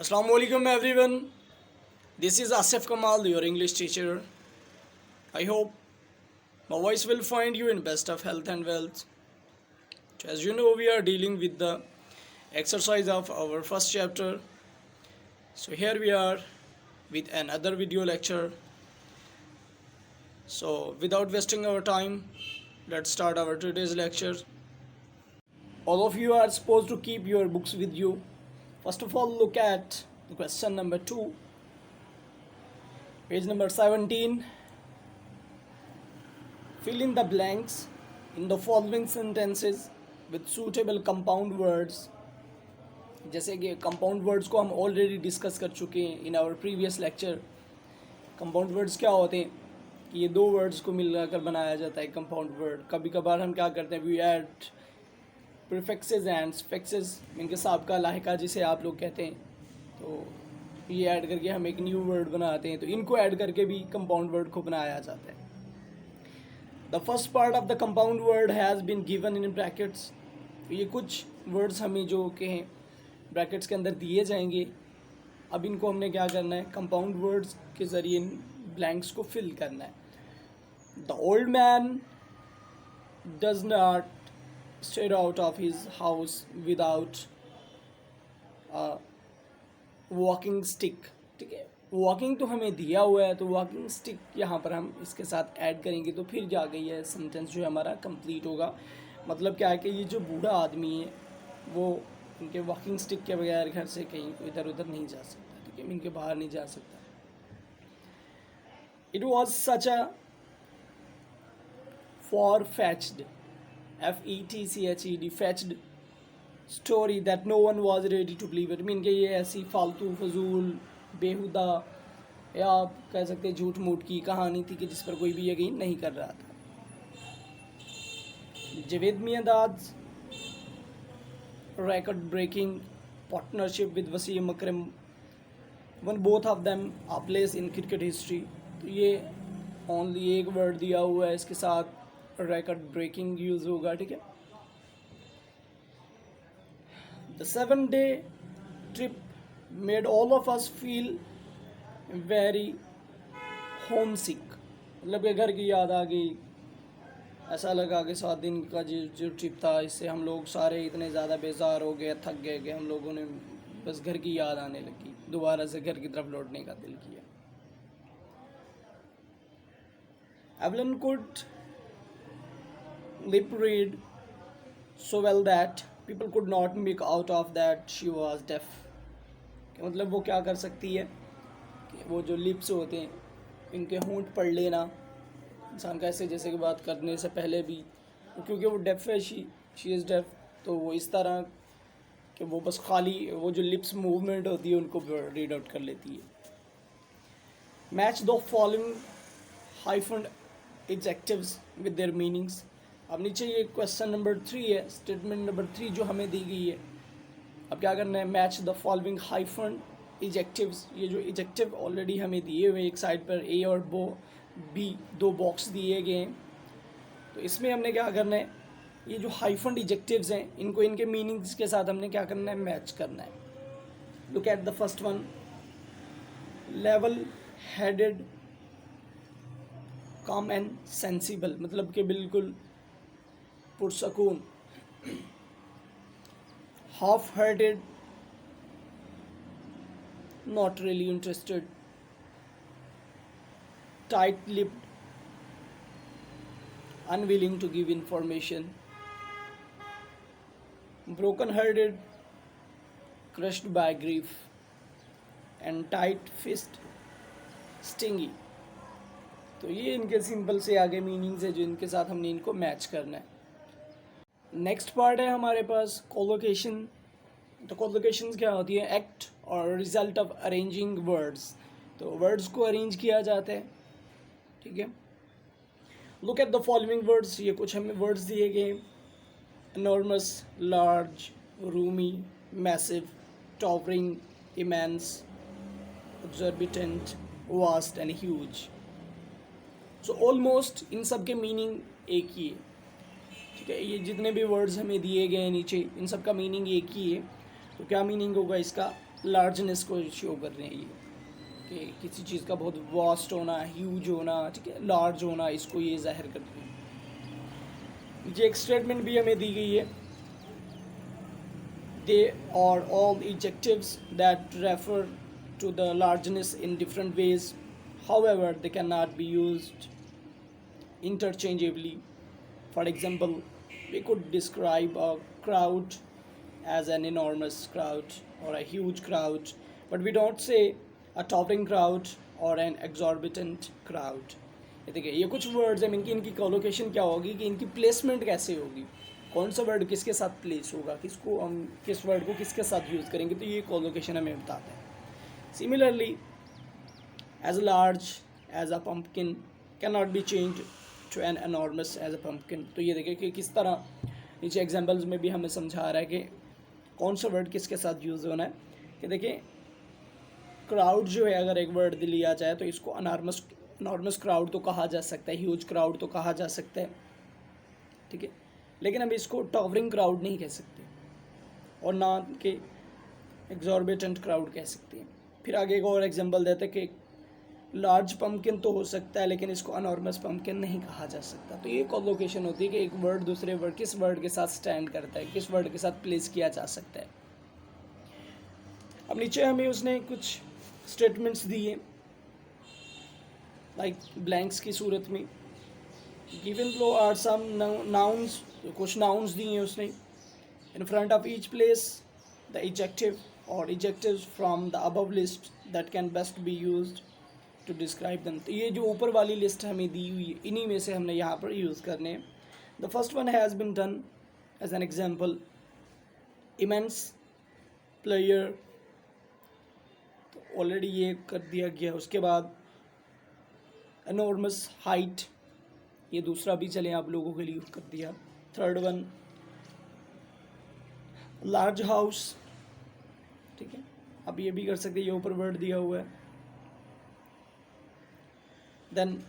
Assalamu alaikum everyone. This is Asif Kamal, your English teacher. I hope my voice will find you in best of health and wealth. As you know, we are dealing with the exercise of our first chapter. So here we are with another video lecture. So without wasting our time, let's start our today's lecture. All of you are supposed to keep your books with you. First of all, look at the question number 2, page number 17. Fill in the blanks in the following sentences with suitable compound words. जैसे कि compound words को हम already discuss कर चुके हैं in our previous lecture. Compound words क्या होते हैं कि ये दो वर्ड्स को मिलाकर बनाया जाता है कंपाउंड वर्ड. कभी कभार हम क्या करते हैं, we add prefixes and suffixes, इनके साबका लाहिका जिसे आप लोग कहते हैं, तो ये ऐड करके हम एक न्यू वर्ड बनाते हैं. तो इनको ऐड करके भी कंपाउंड वर्ड को बनाया जाता है. The first part of the compound word has been given in brackets. ये कुछ वर्ड्स हमें जो कहें ब्रैकेट्स के अंदर दिए जाएंगे. अब इनको हमने क्या करना है, कंपाउंड वर्ड्स के ज़रिए ब्लैंक्स को फिल करना है. The old man does not straight out of his house without a walking stick. ठीक है, वॉकिंग तो हमें दिया हुआ है, तो वॉकिंग स्टिक यहाँ पर हम इसके साथ ऐड करेंगे तो फिर जाके ये सेंटेंस जो है हमारा कंप्लीट होगा. मतलब क्या है कि ये जो बूढ़ा आदमी है वो इनके वॉकिंग स्टिक के बगैर घर से कहीं इधर उधर नहीं जा सकता. ठीक है, इनके बाहर नहीं जा सकता. It was such a far-fetched, F-E-T-C-H-E-D, fetched story that no one was ready to believe it. Mean कि ये ऐसी फालतू फजूल बेहुदा या आप कह सकते हैं झूठ मूठ की कहानी थी कि जिस पर कोई भी यकीन नहीं कर रहा था. Javed Miandad's record-breaking partnership with Wasim Akram won both of them a place in cricket history. तो ये ओनली एक वर्ड दिया हुआ है, इसके साथ record breaking यूज होगा. ठीक है. The 7-day trip made all of us feel very homesick. मतलब कि घर की याद आ गई. ऐसा लगा कि 7 दिन का जो ट्रिप था इससे हम लोग सारे इतने ज़्यादा बेजार हो गए, थक गए कि हम लोगों ने बस घर की याद आने लगी, दोबारा से घर की तरफ लौटने का दिल किया. Evelyn could lip read so well that people could not make out of that she was deaf. मतलब वो क्या कर सकती है कि वो जो लिप्स होते हैं इनके होंठ पढ़ लेना, इंसान कैसे जैसे कि बात करने से पहले भी, क्योंकि वो डेफ है, शी इज़ डेफ, तो वो इस तरह कि वो बस खाली वो जो लिप्स मूवमेंट होती है उनको रीड आउट कर लेती है. Match the following hyphen adjectives with their meanings. अब नीचे ये क्वेश्चन नंबर 3 है, स्टेटमेंट नंबर 3 जो हमें दी गई है. अब क्या करना है, match the following hyphen adjectives. ये जो एडजेक्टिव ऑलरेडी हमें दिए हुए एक साइड पर ए और बी दो बॉक्स दिए गए हैं, तो इसमें हमने क्या करना है, ये जो हाइफन एडजेक्टिव्स हैं इनको इनके मीनिंग्स के साथ हमने क्या करना है, मैच करना है. Look at the first one, level headed, calm and sensible, मतलब कि बिल्कुल पुरसकून. Half hearted, not really interested. Tight lipped, unwilling to give information. Broken hearted, crushed by grief. And tight fist, stingy. तो ये इनके simple से आगे meanings है जो इनके साथ हमने इनको मैच करना है. नेक्स्ट पार्ट है हमारे पास कोलोकेशन. तो कोलोकेशंस क्या होती है, एक्ट और रिजल्ट ऑफ अरेंजिंग वर्ड्स. तो वर्ड्स को अरेंज किया जाता है. ठीक है. Look at the following words. ये कुछ हमें वर्ड्स दिए गए, enormous, large, Rumi, massive, towering, immense, exorbitant, vast and huge. So almost in सब के मीनिंग एक ही है. ठीक है, ये जितने भी वर्ड्स हमें दिए गए हैं नीचे इन सब का मीनिंग एक ही है. तो क्या मीनिंग होगा इसका, लार्जनेस को शो कर रहे हैं ये, कि किसी चीज़ का बहुत वास्ट होना, ह्यूज होना, ठीक है, लार्ज होना, इसको ये जाहिर कर रहे हैं। ये एक स्टेटमेंट भी हमें दी गई है, they are all adjectives that refer to the largeness in different ways, however they cannot be used interchangeably. For example, we could describe a crowd as an enormous crowd or a huge crowd, but we don't say a towering crowd or an exorbitant crowd. ये देखिए, ये कुछ words हैं, इनकी colocation क्या होगी, कि इनकी प्लेसमेंट कैसे होगी, कौन सा वर्ड किसके साथ प्लेस होगा, किसको हम किस वर्ड को किसके साथ यूज़ करेंगे, तो ये कोलोकेशन हमें बताता है। Similarly, as large as a pumpkin can not be change to an enormous as a pumpkin. तो ये देखिए कि किस तरह नीचे एग्जाम्पल्स में भी हमें समझा रहा है कि कौन सा वर्ड किसके साथ यूज़ होना है। कि देखिए, क्राउड जो है, अगर एक वर्ड लिया जाए तो इसको अनॉर्मस क्राउड तो कहा जा सकता है, ह्यूज क्राउड तो कहा जा सकता है, ठीक है, लेकिन हम इसको टॉवरिंग क्राउड नहीं कह सकते और ना कि एग्जॉर्बिटेंट क्राउड कह सकते हैं। फिर आगे एक और एग्जांपल देते हैं कि लार्ज पम्पकिन तो हो सकता है, लेकिन इसको अनॉर्मस पम्पकिन नहीं कहा जा सकता। तो ये कोलोकेशन होती है कि एक वर्ड दूसरे वर्ड, किस वर्ड के साथ स्टैंड करता है, किस वर्ड के साथ प्लेस किया जा सकता है। अब नीचे हमें उसने कुछ स्टेटमेंट्स दिए, लाइक ब्लैंक्स की सूरत में। Given below are some nouns, कुछ नाउन्स दिए हैं उसने। In front of each place the adjective और adjectives from the above list that can best be used to describe them. तो ये जो ऊपर वाली लिस्ट हमें दी हुई है, इन्हीं में से हमने यहाँ पर यूज़ करने हैं। The first one has been done as an example, immense player, तो ऑलरेडी ये कर दिया गया। उसके बाद एनॉर्मस हाइट, ये दूसरा भी चले आप लोगों के लिए कर दिया। थर्ड वन लार्ज हाउस, ठीक है, अब ये भी कर सकते हैं, ये ऊपर वर्ड दिया हुआ है। Then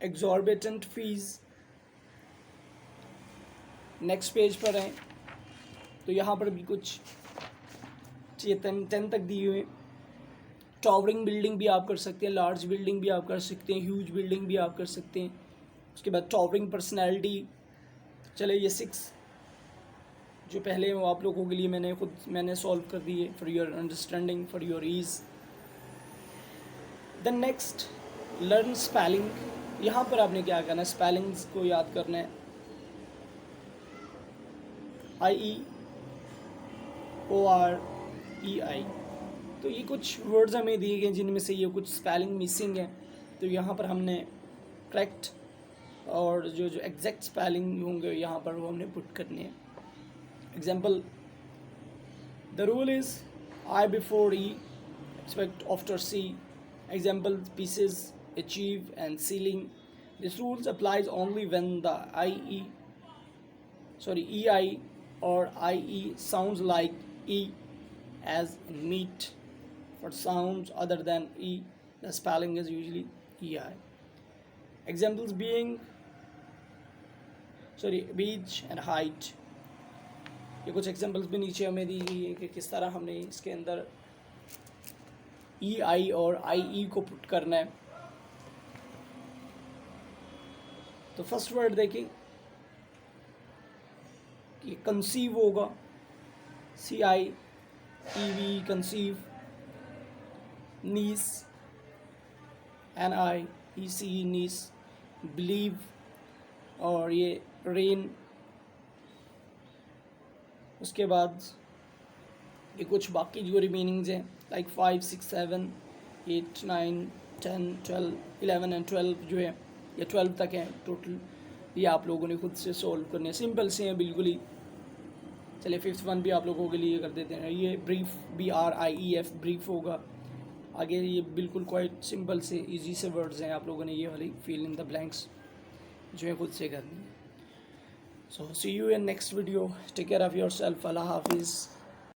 exorbitant fees, next page पर हैं तो यहाँ पर भी कुछ 10 तक दिए हुए। टॉवरिंग बिल्डिंग भी आप कर सकते हैं, लार्ज बिल्डिंग भी आप कर सकते हैं, ह्यूज बिल्डिंग भी आप कर सकते हैं। उसके बाद टॉवरिंग पर्सनैलिटी, चले ये 6 जो पहले वो आप लोगों के लिए मैंने सॉल्व कर दिए for your understanding, for your ease. Then next learn spelling, यहाँ पर आपने क्या करना है, स्पेलिंग्स को याद करना है। IEOREI, तो ये कुछ वर्ड्स हमें दिए गए जिनमें से ये कुछ स्पेलिंग मिसिंग है, तो यहाँ पर हमने करेक्ट और जो एग्जैक्ट स्पेलिंग होंगे यहाँ पर वो हमने पुट करने हैं। Example, the rule is I before E, expect after C. Example, pieces, achieve and ceiling. This rules applies only when the EI or IE sounds like E, as in meat. For sounds other than E, the spelling is usually EI. Examples being beach and height. ये कुछ examples भी नीचे हमें दी गई है कि किस तरह हमने इसके अंदर EI और IE को पुट करना है। तो फर्स्ट वर्ड देखिए कि कंसीव होगा, CIEV कंसीव। नीस, NIECE नीस। बिलीव और ये रेन। उसके बाद ये कुछ बाकी जो रिमेनिंग्स हैं लाइक 5, 6, 7, 8, 9, 10, 12, 11 एंड 12 जो है, ये 12 तक हैं टोटल। ये आप लोगों ने खुद से सॉल्व करने, सिंपल से हैं बिल्कुल ही। चलिए 5th वन भी आप लोगों के लिए कर देते हैं। ये ब्रीफ, BRIEF ब्रीफ होगा। आगे ये बिल्कुल क्वाइट सिंपल से इजी से वर्ड्स हैं, आप लोगों ने ये वाली फिल इन द ब्लैंक्स जो है खुद से करनी है। So see you in next video. Take care of yourself. Allah Hafiz.